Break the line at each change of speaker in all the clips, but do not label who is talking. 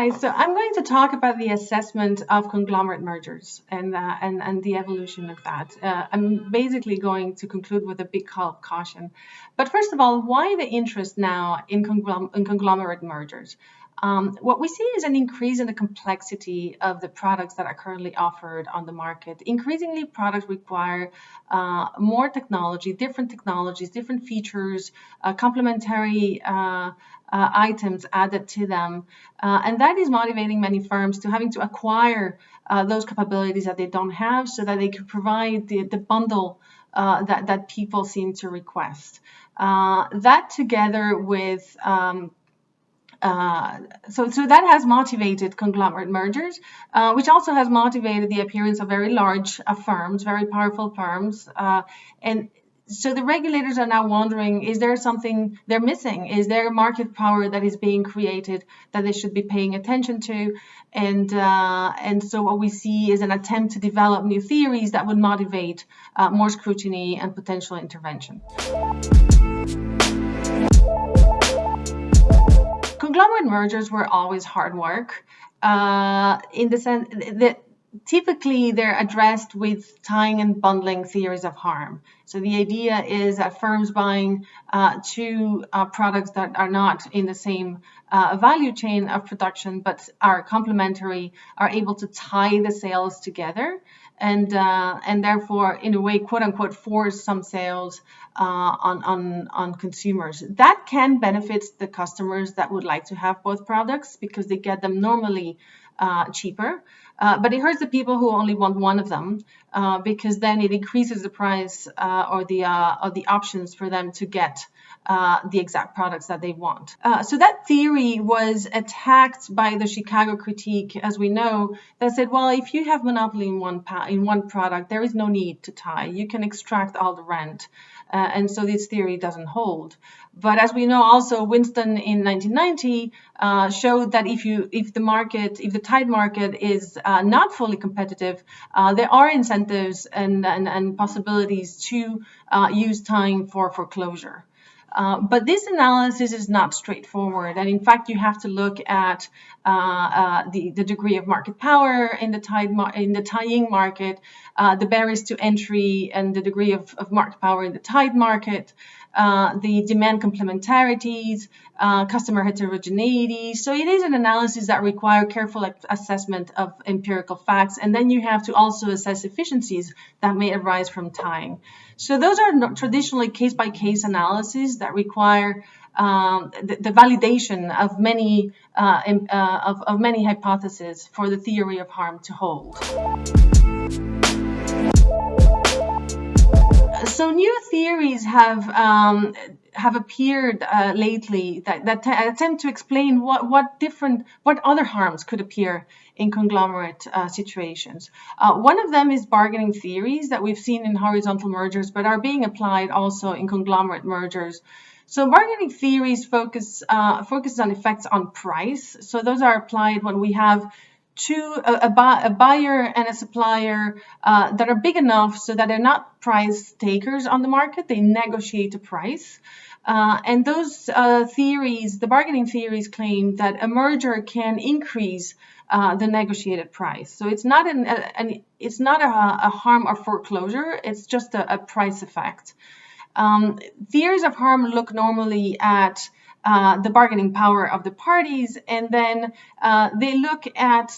Hi, so I'm going to talk about the assessment of conglomerate mergers and the evolution of that. I'm basically going to conclude with a big call of caution. But first of all, why the interest now in conglomerate mergers? What we see is an increase in the complexity of the products that are currently offered on the market. Increasingly, products require more technology, different features, complementary items added to them. And that is motivating many firms to having to acquire those capabilities that they don't have so that they can provide the bundle that people seem to request. That together with so that has motivated conglomerate mergers, which also has motivated the appearance of very large firms, very powerful firms. And so the regulators are now wondering, is there something they're missing? Is there market power that is being created that they should be paying attention to? And so what we see is an attempt to develop new theories that would motivate more scrutiny and potential intervention. Conglomerate mergers were always hard work in the sense that typically they're addressed with tying and bundling theories of harm. So the idea is that firms buying two products that are not in the same value chain of production but are complementary are able to tie the sales together and therefore in a way quote unquote force some sales on consumers. That can benefit the customers that would like to have both products because they get them normally cheaper. But it hurts the people who only want one of them because then it increases the price or the options for them to get the exact products that they want. So that theory was attacked by the Chicago critique, as we know, that said, well, if you have monopoly in one product, there is no need to tie. You can extract all the rent. And so this theory doesn't hold. But as we know, also Winston in 1990 showed that if the tied market is not fully competitive, there are incentives and possibilities to use tying for foreclosure. But this analysis is not straightforward, and in fact, you have to look at the degree of market power in the tying market, the barriers to entry, and the degree of market power in the tied market, the demand complementarities, customer heterogeneity. So it is an analysis that requires careful assessment of empirical facts, and then you have to also assess efficiencies that may arise from tying. So those are not traditionally case-by-case analyses that require the validation of many hypotheses for the theory of harm to hold. So new theories have appeared lately that attempt to explain what other harms could appear in conglomerate situations. One of them is bargaining theories that we've seen in horizontal mergers, but are being applied also in conglomerate mergers. So bargaining theories focus on effects on price. So those are applied when we have a buyer and a supplier that are big enough so that they're not price takers on the market. They negotiate a price. And those theories, the bargaining theories, claim that a merger can increase the negotiated price. So it's not a harm or foreclosure. It's just a price effect. Theories of harm look normally at the bargaining power of the parties, and then they look at,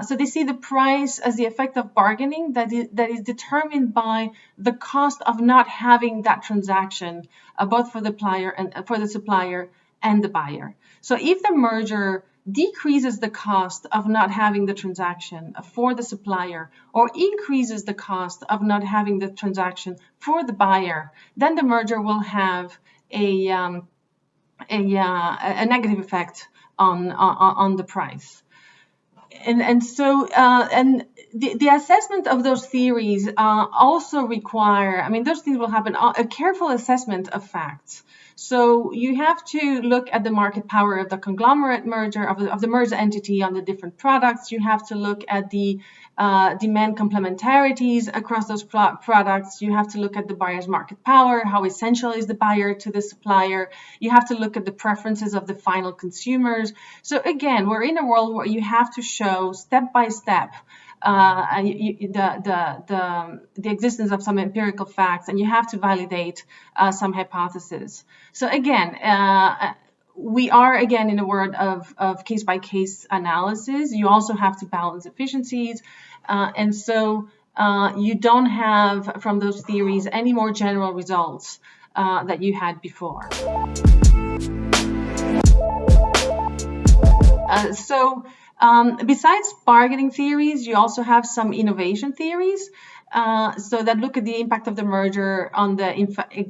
so they see the price as the effect of bargaining that is determined by the cost of not having that transaction, both for the supplier and the buyer. So if the merger decreases the cost of not having the transaction for the supplier or increases the cost of not having the transaction for the buyer, then the merger will have a negative effect on the price. And so the assessment of those theories also require, those things will happen, a careful assessment of facts. So you have to look at the market power of the conglomerate merger, of the merged entity on the different products. You have to look at the demand complementarities across those products. You have to look at the buyer's market power, how essential is the buyer to the supplier. You have to look at the preferences of the final consumers. So again, we're in a world where you have to show step by step the existence of some empirical facts, and you have to validate some hypotheses. So again, we are again in a world of case-by-case analysis. You also have to balance efficiencies, and so you don't have from those theories any more general results that you had before. Besides bargaining theories, you also have some innovation theories. So that look at the impact of the merger on the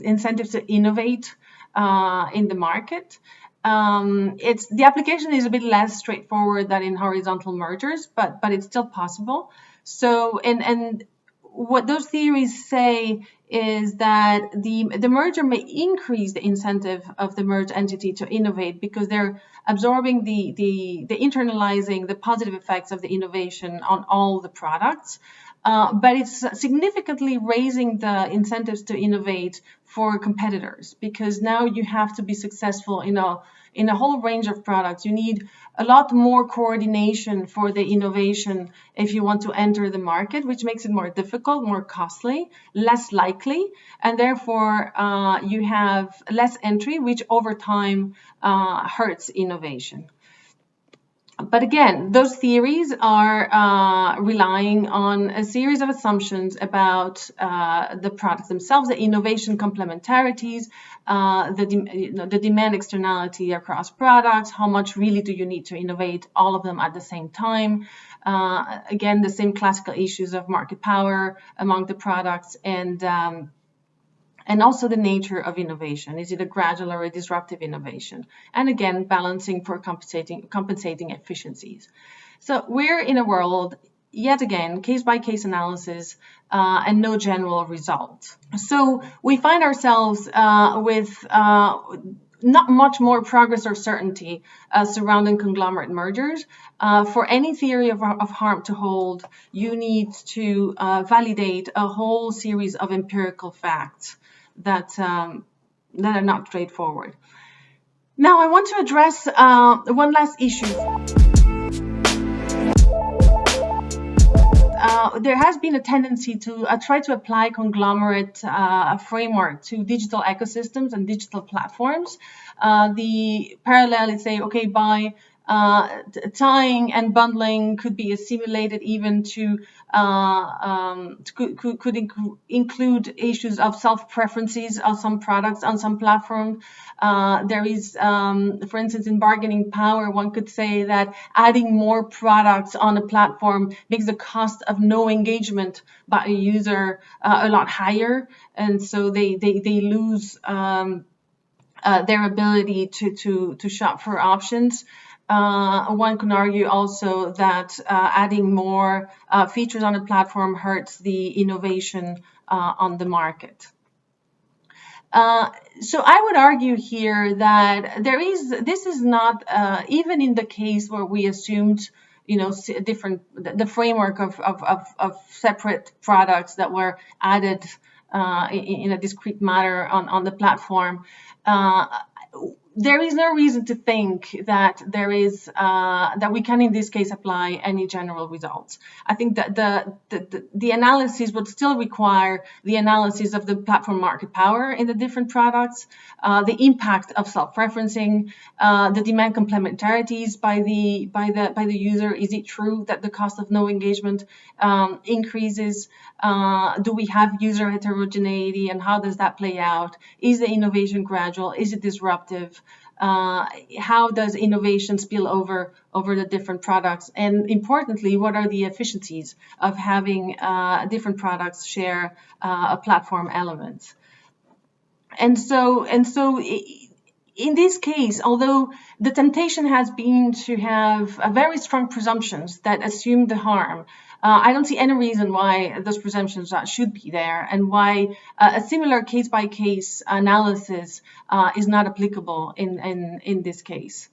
incentives to innovate in the market. The application is a bit less straightforward than in horizontal mergers, but it's still possible. So and what those theories say is that the merger may increase the incentive of the merged entity to innovate because they're absorbing the internalizing the positive effects of the innovation on all the products. But it's significantly raising the incentives to innovate for competitors, because now you have to be successful in a whole range of products. You need a lot more coordination for the innovation if you want to enter the market, which makes it more difficult, more costly, less likely, and therefore you have less entry, which over time hurts innovation. But again, those theories are relying on a series of assumptions about the products themselves, the innovation complementarities, the demand externality across products, how much really do you need to innovate all of them at the same time. Again, the same classical issues of market power among the products, and also the nature of innovation. Is it a gradual or a disruptive innovation? And again, balancing for compensating efficiencies. So we're in a world, yet again, case-by-case analysis and no general result. So we find ourselves with not much more progress or certainty surrounding conglomerate mergers. For any theory of harm to hold, you need to validate a whole series of empirical facts that are not straightforward. Now, I want to address one last issue. There has been a tendency to try to apply conglomerate framework to digital ecosystems and digital platforms. The parallel is say, okay, by tying and bundling could be assimilated even to could include issues of self-preferences of some products on some platform. There is, for instance, in bargaining power, one could say that adding more products on a platform makes the cost of no engagement by a user a lot higher, and so they lose their ability to shop for options. One can argue also that adding more features on a platform hurts the innovation on the market. So I would argue here that this is not, even in the case where we assumed, the framework of separate products that were added in a discrete manner on the platform, there is no reason to think that that we can in this case apply any general results. I think that the analysis would still require the analysis of the platform market power in the different products, the impact of self-preferencing, the demand complementarities by the user. Is it true that the cost of no engagement increases? Do we have user heterogeneity, and how does that play out? Is the innovation gradual? Is it disruptive? How does innovation spill over the different products? And importantly, what are the efficiencies of having different products share a platform element? And so in this case, although the temptation has been to have very strong presumptions that assume the harm, I don't see any reason why those presumptions should be there, and why a similar case-by-case analysis is not applicable in this case.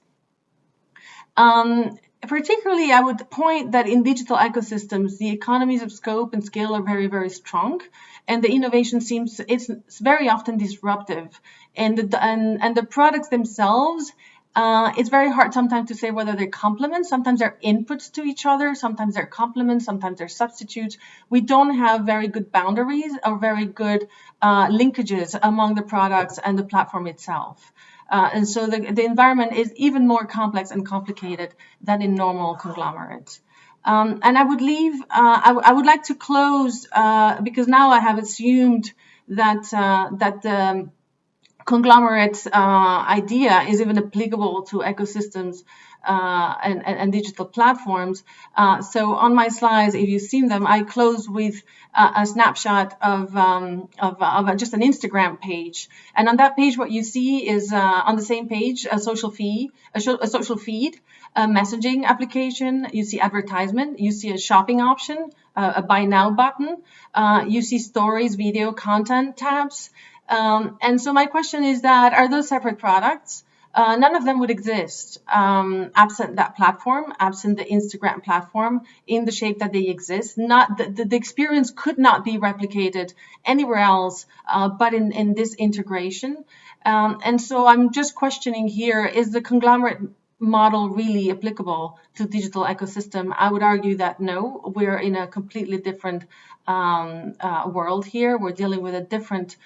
Particularly, I would point that in digital ecosystems, the economies of scope and scale are very, very strong, and the innovation seems it's very often disruptive, and the products themselves. It's very hard sometimes to say whether they're complements. Sometimes they're inputs to each other. Sometimes they're complements. Sometimes they're substitutes. We don't have very good boundaries or very good linkages among the products and the platform itself. And so the environment is even more complex and complicated than in normal conglomerates. And I would leave, I would like to close because now I have assumed that the conglomerate idea is even applicable to ecosystems and digital platforms. So on my slides, if you've seen them, I close with a snapshot of just an Instagram page. And on that page, what you see is on the same page, a social feed, a messaging application. You see advertisement. You see a shopping option, a buy now button. You see stories, video, content tabs. And so my question is that, are those separate products? None of them would exist absent that platform, absent the Instagram platform in the shape that they exist. Not the experience could not be replicated anywhere else but in this integration. And so I'm just questioning here, is the conglomerate model really applicable to digital ecosystem? I would argue that no, we're in a completely different world here. We're dealing with a different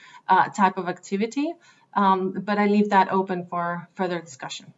type of activity, but I leave that open for further discussion.